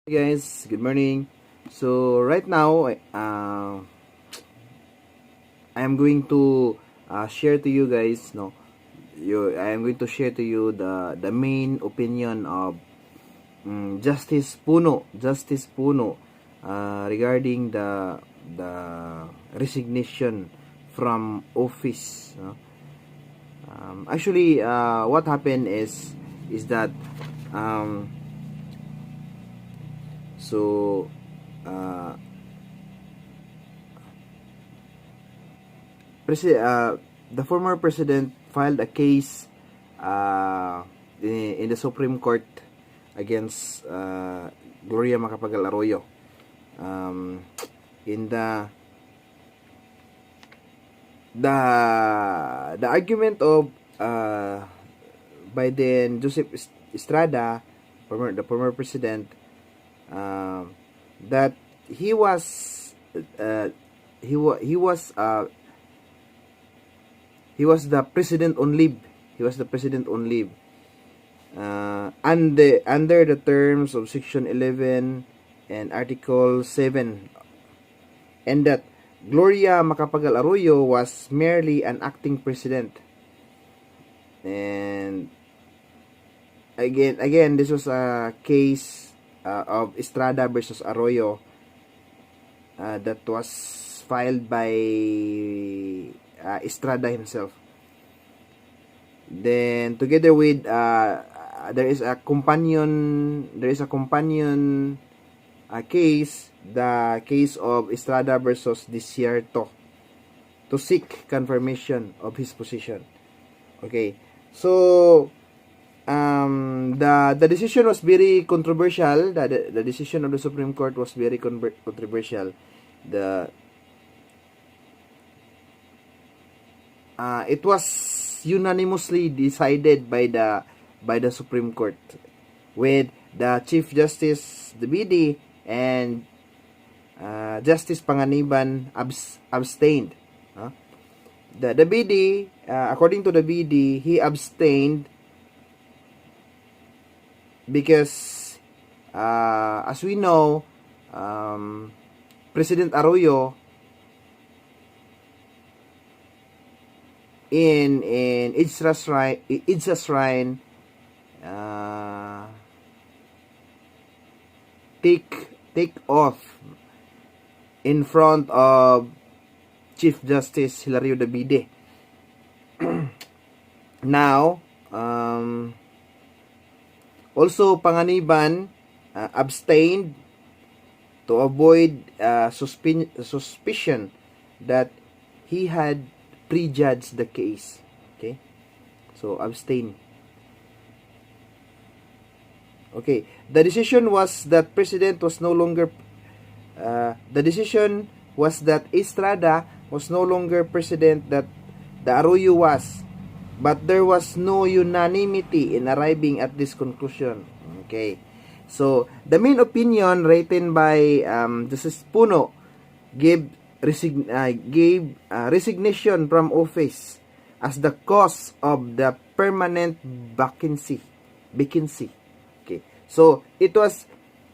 Hey guys, good morning. So right now, I am going to share to you guys, I am going to share to you the main opinion of Justice Puno, regarding the resignation from office. No? Actually, what happened is that um, so. Uh, the former president filed a case uh, in the Supreme Court against Gloria Macapagal Arroyo. In the argument of by then Joseph Estrada, the former president, that he was uh, he was he was the president on leave. He was the president on leave. Under the terms of Section 11 and Article 7, and that Gloria Macapagal Arroyo was merely an acting president. And again, this was a case of Estrada versus Arroyo that was filed by Estrada himself. Then together with there is a companion case, the case of Estrada versus Desierto, to seek confirmation of his position. Okay, so the decision was very controversial. The decision of the Supreme Court was very controversial. It was unanimously decided by the Supreme Court, with the Chief Justice the BD and Justice Panganiban abstained. The BD, according to the BD, he abstained because, as we know, President Arroyo in Idsa's shrine take oath in front of Chief Justice Hilario Davide. Now, also Panganiban abstained to avoid suspicion that he had prejudged the case. Okay, so abstain. Okay, the decision was that President was no longer the decision was that Estrada was no longer president, that the Arroyo was, but there was no unanimity in arriving at this conclusion. Okay, so the main opinion written by Justice Puno gave resignation from office as the cause of the permanent vacancy. Okay, so it was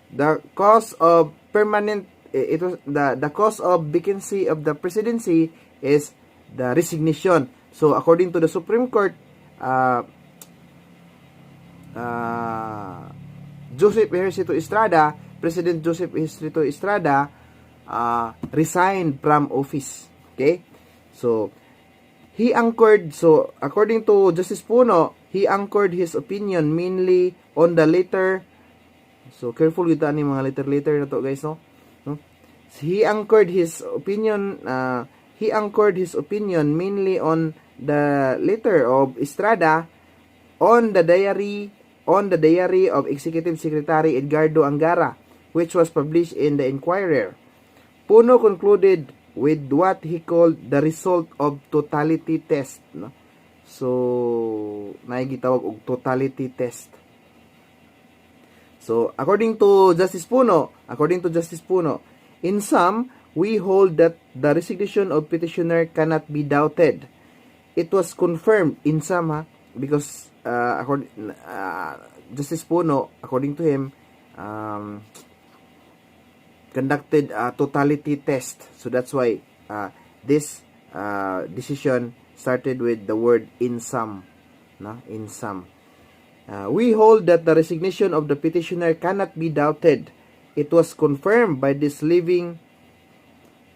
the cause of permanent. It was the cause of vacancy of the presidency is the resignation. So according to the Supreme Court, Joseph Ejercito Estrada, President Joseph Ejercito Estrada, resigned from office. Okay, so he anchored. So according to Justice Puno, he anchored his opinion mainly on the letter. So careful with ani mga letter na to, guys, no? He anchored his opinion. Mainly on the letter of Estrada on the diary of Executive Secretary Edgardo Angara, which was published in the Inquirer. Puno concluded with what he called the result of totality test. No? So, naigitawag og totality test. So, according to Justice Puno, in sum, we hold that the resignation of petitioner cannot be doubted. It was confirmed in sum, because Justice Puno, according to him, conducted a totality test. So that's why this decision started with the word in sum. No? In sum. We hold that the resignation of the petitioner cannot be doubted. It was confirmed by his leaving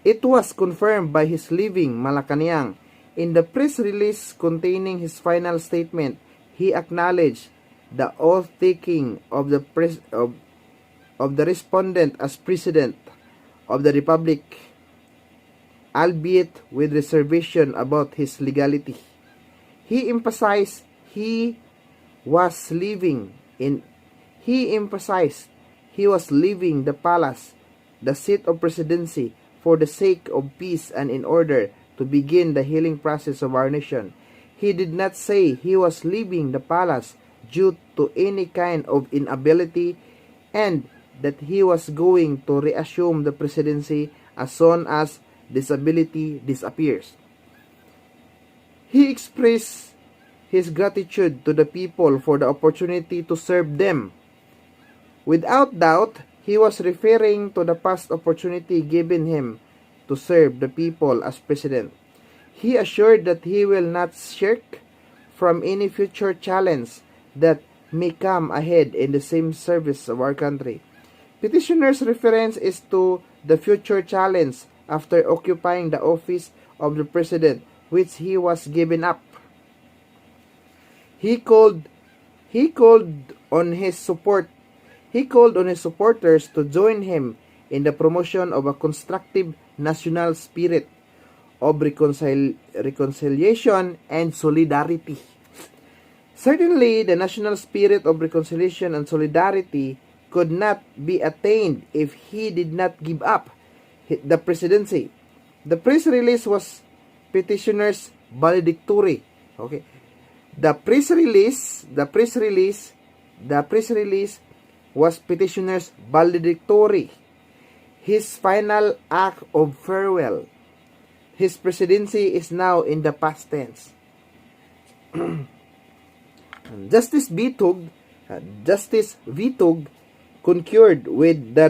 Malacanang. In the press release containing his final statement, he acknowledged the oath-taking of the respondent as President of the Republic, albeit with reservation about his legality. He emphasized he was leaving the palace, the seat of presidency, for the sake of peace and in order to begin the healing process of our nation. He did not say he was leaving the palace due to any kind of inability and that he was going to reassume the presidency as soon as disability disappears. He expressed his gratitude to the people for the opportunity to serve them. Without doubt, he was referring to the past opportunity given him to serve the people as president. He assured that he will not shirk from any future challenge that may come ahead in the same service of our country. Petitioner's reference is to the future challenge after occupying the office of the president, which he was given up. He called on his supporters to join him in the promotion of a constructive national spirit of reconciliation and solidarity. Certainly, the national spirit of reconciliation and solidarity could not be attained if he did not give up the presidency. The press release was petitioner's valedictory. Okay. The press release was petitioner's valedictory. His final act of farewell. His presidency is now in the past tense. Justice Vitug concurred with the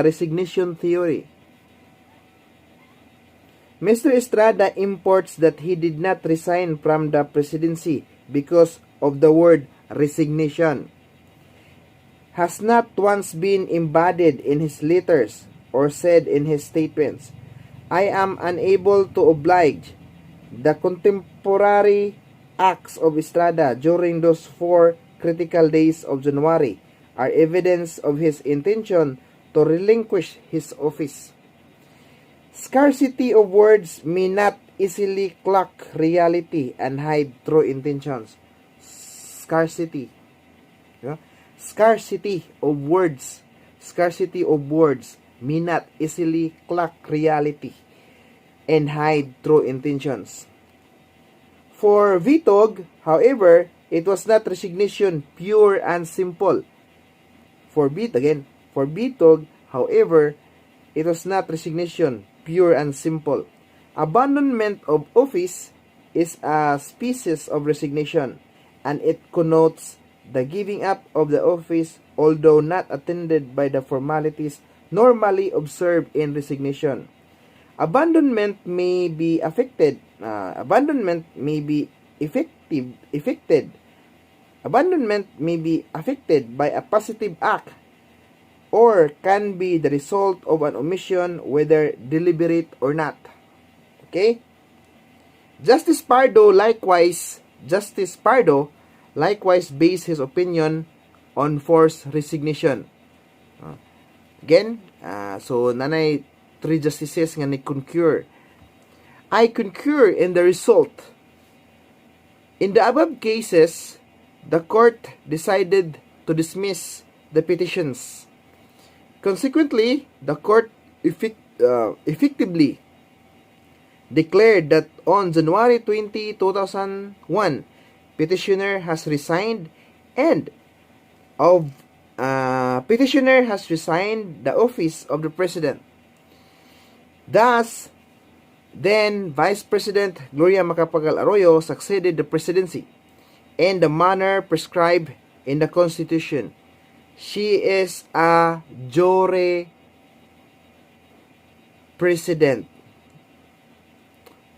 resignation theory. Mr. Estrada imports that he did not resign from the presidency because of the word resignation. Has not once been embodied in his letters or said in his statements. I am unable to oblige. The contemporary acts of Estrada during those 4 critical days of January are evidence of his intention to relinquish his office. Scarcity of words may not easily clock reality and hide true intentions. Scarcity. Yeah? Scarcity of words may not easily clock reality and hide true intentions. For Vitug, however, it was not resignation pure and simple. For Vitug, however, it was not resignation pure and simple. Abandonment of office is a species of resignation, and it connotes the giving up of the office, although not attended by the formalities normally observed in resignation. Abandonment may be affected by a positive act or can be the result of an omission, whether deliberate or not. Okay? Justice Pardo likewise based his opinion on forced resignation. So nanay 3 justices nga ni-concur. I concur in the result. In the above cases, the court decided to dismiss the petitions. Consequently, the court effectively declared that on January 20, 2001, petitioner has resigned the office of the president. Thus, then Vice President Gloria Macapagal Arroyo succeeded the presidency in the manner prescribed in the Constitution. She is a jure president.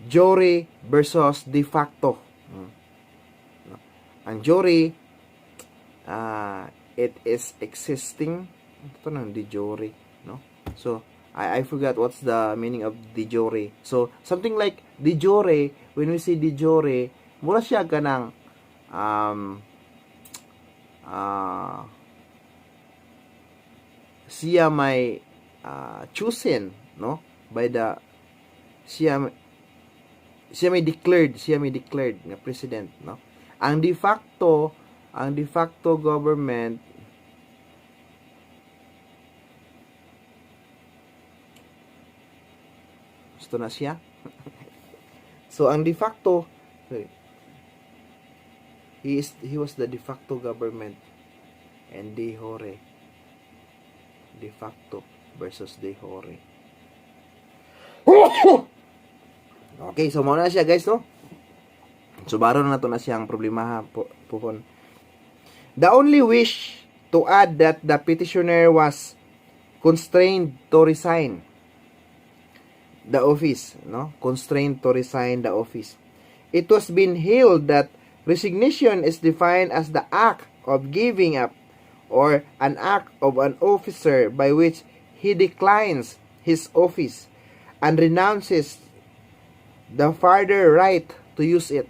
Jure versus de facto. Ang jure, it is existing. Ito nang de jure, no? So, I forgot what's the meaning of de jure. So, something like de jure, when we say de jure, mura siya kanang siya may chosen, no? By the siya may declared nga president, no? Ang de facto government gusto na siya. So ang de facto, he was the de facto government, and de facto versus de jure. Okay, so muna na siya guys, no? So baro na to na siyang problema puhon. The only wish to add that the petitioner was constrained to resign the office, no? Constrained to resign the office. It was been held that resignation is defined as the act of giving up or an act of an officer by which he declines his office and renounces the further right to use it.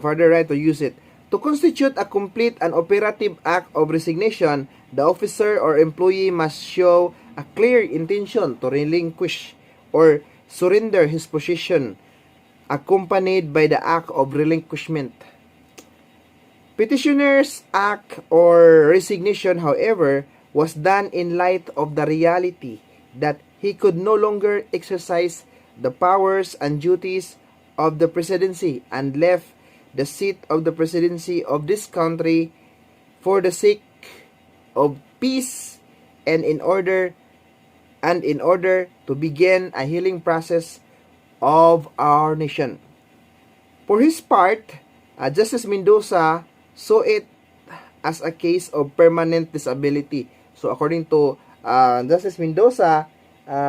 Further right to use it. To constitute a complete and operative act of resignation, the officer or employee must show a clear intention to relinquish or surrender his position, accompanied by the act of relinquishment. Petitioner's act or resignation, however, was done in light of the reality that he could no longer exercise the powers and duties of the presidency and left the seat of the presidency of this country for the sake of peace and in order to begin a healing process of our nation. For his part, Justice Mendoza saw it as a case of permanent disability. So according to Justice Mendoza,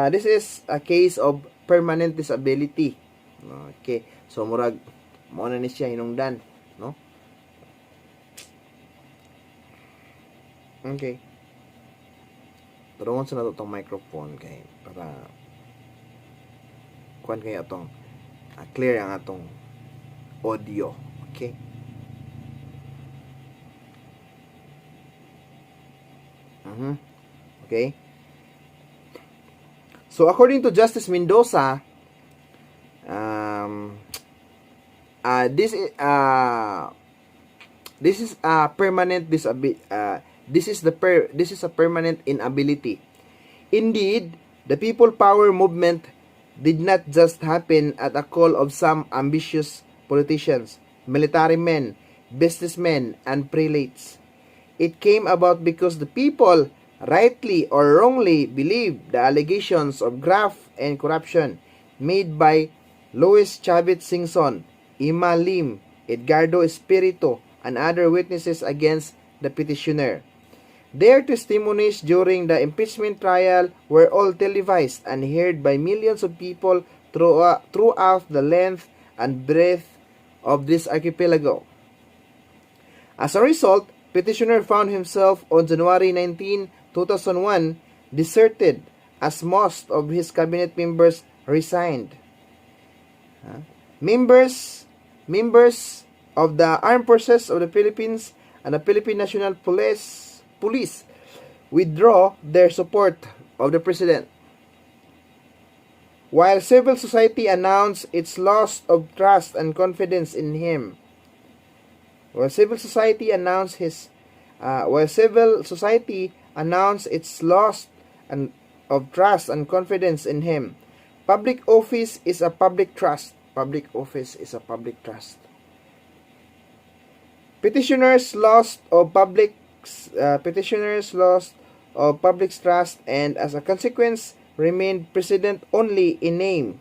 this is a case of permanent disability. Okay, so murag mo na ni siya hinungdan, no? Okay. Turungon sa nato itong microphone kay para kuan kay atong clear ang atong audio. Okay. Okay. So according to Justice Mendoza, this is a permanent disability. This is a permanent inability. Indeed, the people power movement did not just happen at a call of some ambitious politicians, military men, businessmen, and prelates. It came about because the people, rightly or wrongly, believed the allegations of graft and corruption made by Luis Chavez Singson, Ima Lim, Edgardo Espiritu, and other witnesses against the petitioner. Their testimonies during the impeachment trial were all televised and heard by millions of people throughout the length and breadth of this archipelago. As a result, petitioner found himself on January 19, 2001, deserted as most of his cabinet members resigned. Members of the Armed Forces of the Philippines and the Philippine National Police withdraw their support of the president. While civil society announced its loss of trust and confidence in him. While civil society announced its loss of trust and confidence in him. Public office is a public trust. Public office is a public trust. Petitioners' loss of public trust and as a consequence remained president only in name.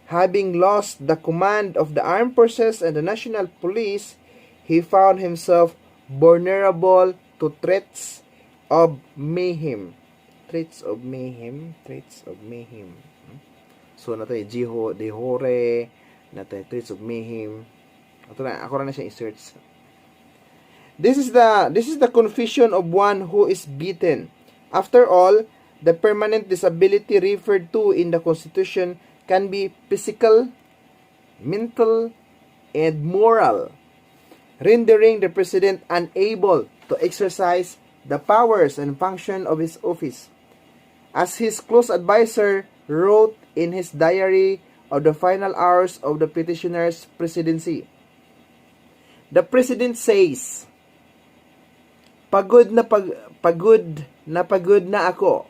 Having lost the command of the armed forces and the national police, he found himself vulnerable to threats of mayhem. Threats of mayhem. So, natay Jiho, Dehore, natay threats of mayhem. Ako na siya i-search. This is the confession of one who is beaten. After all, the permanent disability referred to in the Constitution can be physical, mental, and moral, rendering the president unable to exercise the powers and function of his office. As his close advisor wrote in his diary of the final hours of the petitioner's presidency, the president says, pagod na ako.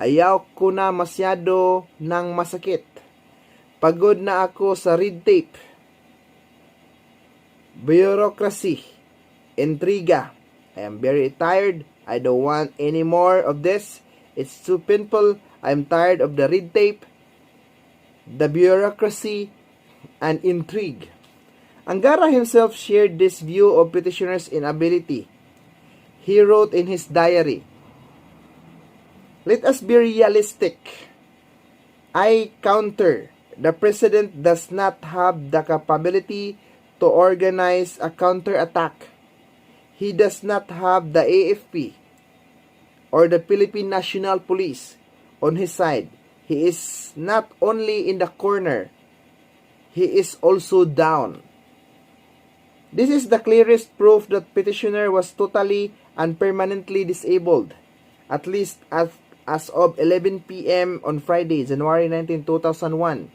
Ayaw ko na masyado ng masakit. Pagod na ako sa red tape, bureaucracy, intriga. I am very tired. I don't want any more of this. It's too painful. I'm tired of the red tape, the bureaucracy, and intrigue. Angara himself shared this view of petitioner's inability. He wrote in his diary, "Let us be realistic. I counter. The president does not have the capability to organize a counterattack. He does not have the AFP or the Philippine National Police on his side. He is not only in the corner, he is also down." This is the clearest proof that petitioner was totally and permanently disabled, at least as of 11 p.m. on Friday, January 19, 2001.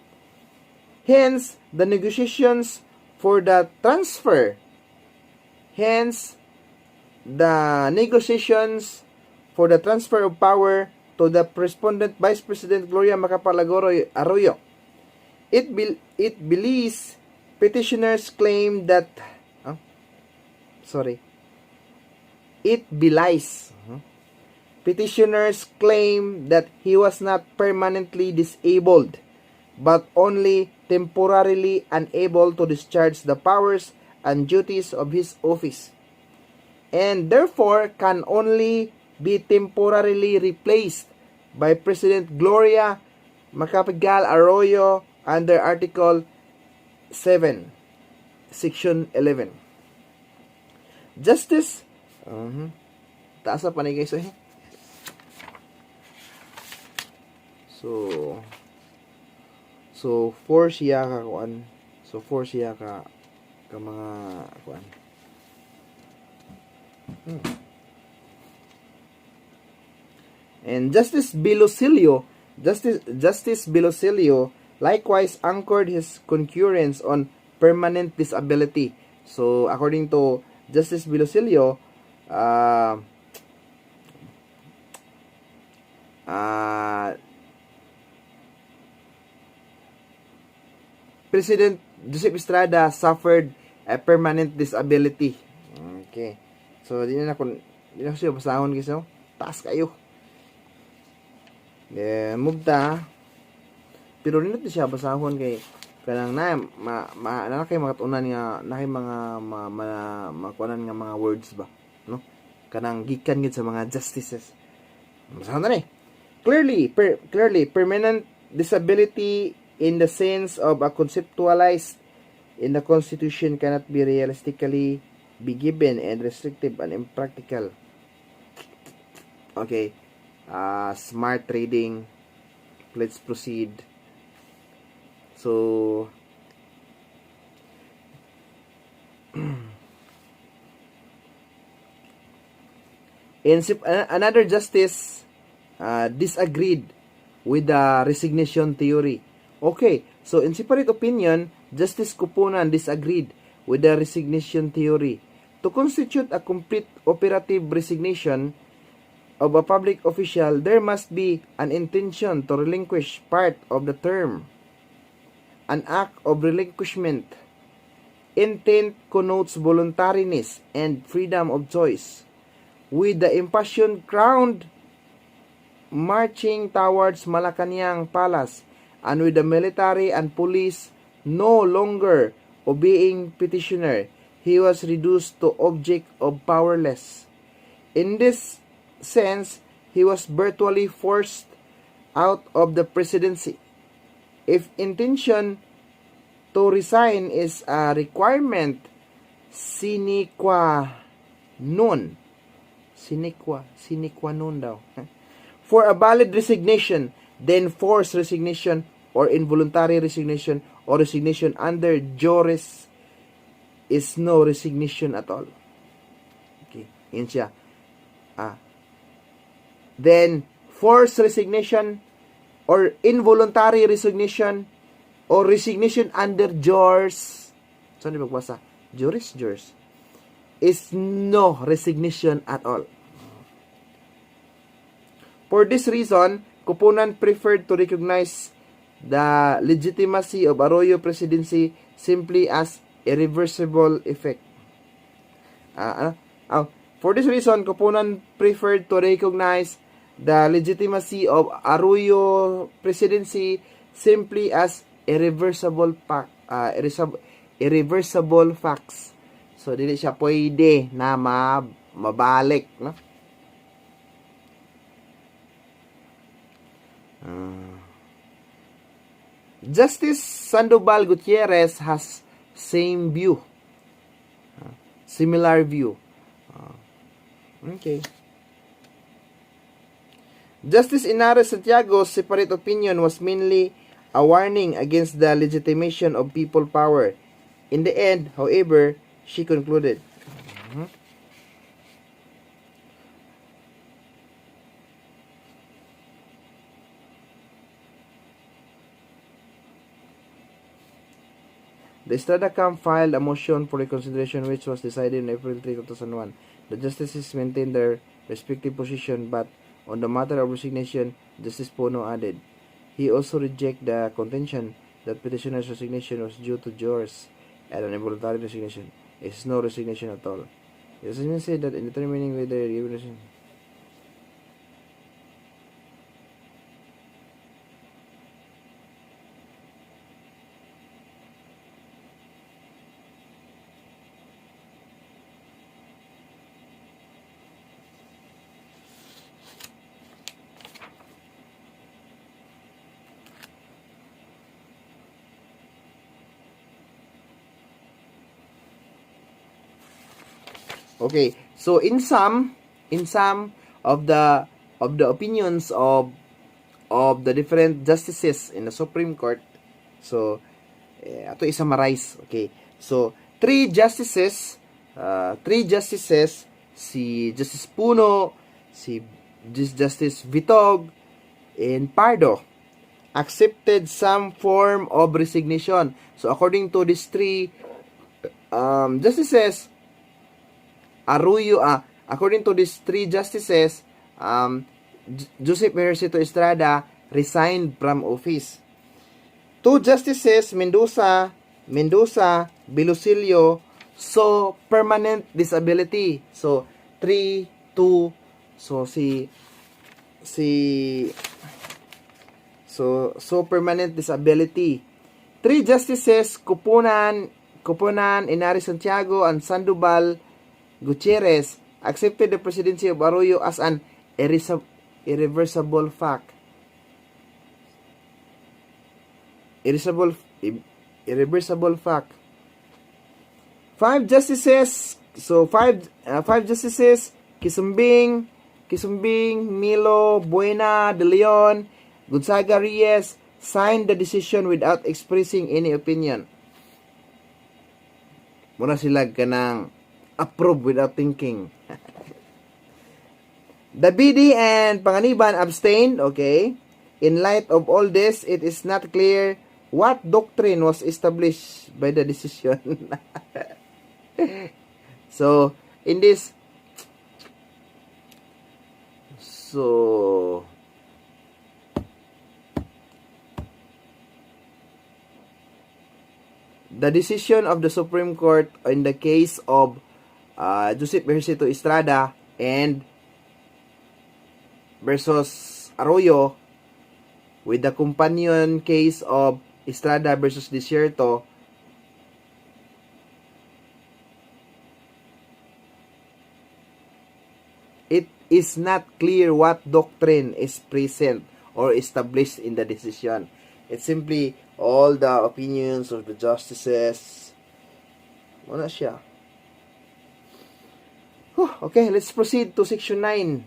Hence, the negotiations for the transfer of power to the respondent Vice President Gloria Macapagal Arroyo. It belies petitioners claim that petitioners claim that he was not permanently disabled, but only temporarily unable to discharge the powers and duties of his office, and therefore can only be temporarily replaced by President Gloria Macapagal Arroyo under Article 7, Section 11. Justice, taas pa ni guys eh. So force siya ka kuan. So force siya ka mga kuan. And Justice Bilosilio likewise anchored his concurrence on permanent disability. So according to Justice Bilosilio, President Joseph Estrada suffered a permanent disability. Okay. So, di na ko siya basahon kasi, taas kayo. Move ta. Pero rin natin siya basahon kay kanang na kay makatunan nga na kay mga makuanan nga mga words ba, no? Kanang gikan gid sa mga justices. Basahon na ni. Clearly, permanent disability in the sense of a conceptualized in the Constitution cannot be realistically be given and restrictive and impractical. Okay. Smart trading. Let's proceed. So, another justice disagreed with the resignation theory. Okay, so in separate opinion, Justice Kupunan disagreed with the resignation theory. To constitute a complete operative resignation of a public official, there must be an intention to relinquish part of the term, an act of relinquishment. Intent connotes voluntariness and freedom of choice. with the impassioned crowd marching towards Malacanang Palace, and with the military and police no longer obeying petitioner, he was reduced to object of powerless. In this sense, he was virtually forced out of the presidency. If intention to resign is a requirement sine qua non, sine qua non daw, for a valid resignation, then forced resignation or involuntary resignation or resignation under juris is no resignation at all. Okay, yun siya. Then, forced resignation or involuntary resignation or resignation under juris, saan di magbasa? Juris is no resignation at all. For this reason, Kupunan preferred to recognize the legitimacy of Arroyo presidency simply as irreversible effect. For this reason, Kupunan preferred to recognize the legitimacy of Arroyo presidency simply as irreversible facts. So, dili siya pwede na mabalik, no? Justice Sandoval Gutierrez has same view, similar view. Okay. Justice Inares Santiago's separate opinion was mainly a warning against the legitimation of people power. In the end, however, she concluded, the Estrada camp filed a motion for reconsideration which was decided on April 3, 2001. The justices maintained their respective position, but on the matter of resignation, Justice Pono added, he also rejected the contention that petitioner's resignation was due to juris and an involuntary resignation. It is no resignation at all. The decision said that in determining whether resignation Okay, so in some of the opinions of the different justices in the Supreme Court, so ato i-summarize. Okay, so three justices, si Justice Puno, si Justice Vitog, and Pardo accepted some form of resignation. So according to these three justices, Arroyo, according to these three justices, Joseph Ejercito Estrada resigned from office. Two justices, Mendoza, Bilosilio, saw permanent disability. So 3-2, so so permanent disability. Three justices, Kupunan, Inares Santiago, and Sandoval Gutierrez accepted the presidency of Arroyo as an irreversible fact. Irreversible fact. Five justices, Kisumbing, Milo, Buena, De Leon, Gonzaga Reyes signed the decision without expressing any opinion. Muna sila kanang approve without thinking. The BD and Panganiban abstained. Okay. In light of all this, it is not clear what doctrine was established by the decision. So, in this, the decision of the Supreme Court in the case of Joseph Ejercito Estrada and versus Arroyo, with the companion case of Estrada versus Desierto, it is not clear what doctrine is present or established in the decision. It's simply all the opinions of the justices. Wala siya. Okay, let's proceed to section 9.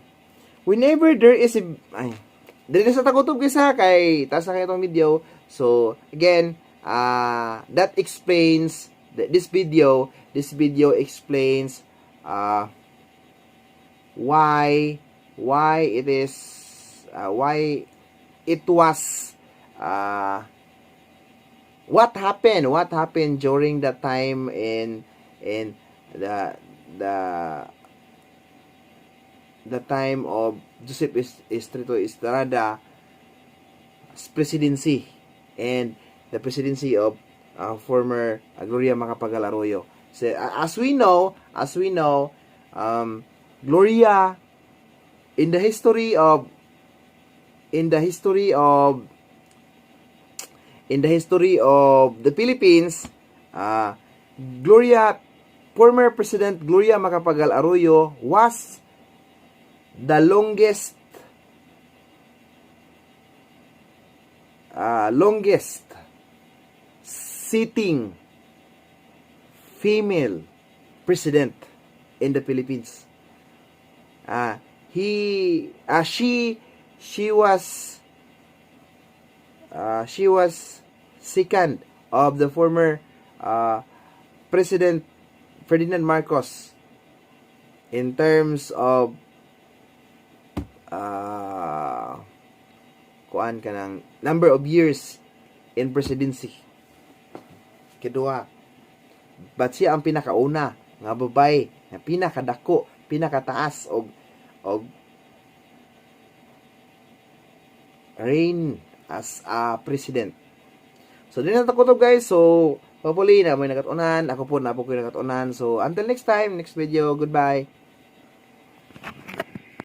Whenever there is a... Ay, dili sa takutob kisa kay taas na kayo itong video. So, again, that explains, this video explains why it is, why it was, what happened during that time in the time of Joseph Estrada's presidency and the presidency of former Gloria Macapagal Arroyo. So, as we know, Gloria, in the history of the Philippines, former President Gloria Macapagal Arroyo was the longest sitting female president in the Philippines. She was second of the former President Ferdinand Marcos in terms of kuan kanang number of years in presidency. Kedua, but siya ang pinakauna nga babay nga pinakadako, pinakataas og reign as a president. So din na takutob guys. So hopefully na may nagatunan, ako po na po ko nagatunan. So until next time, next video, goodbye.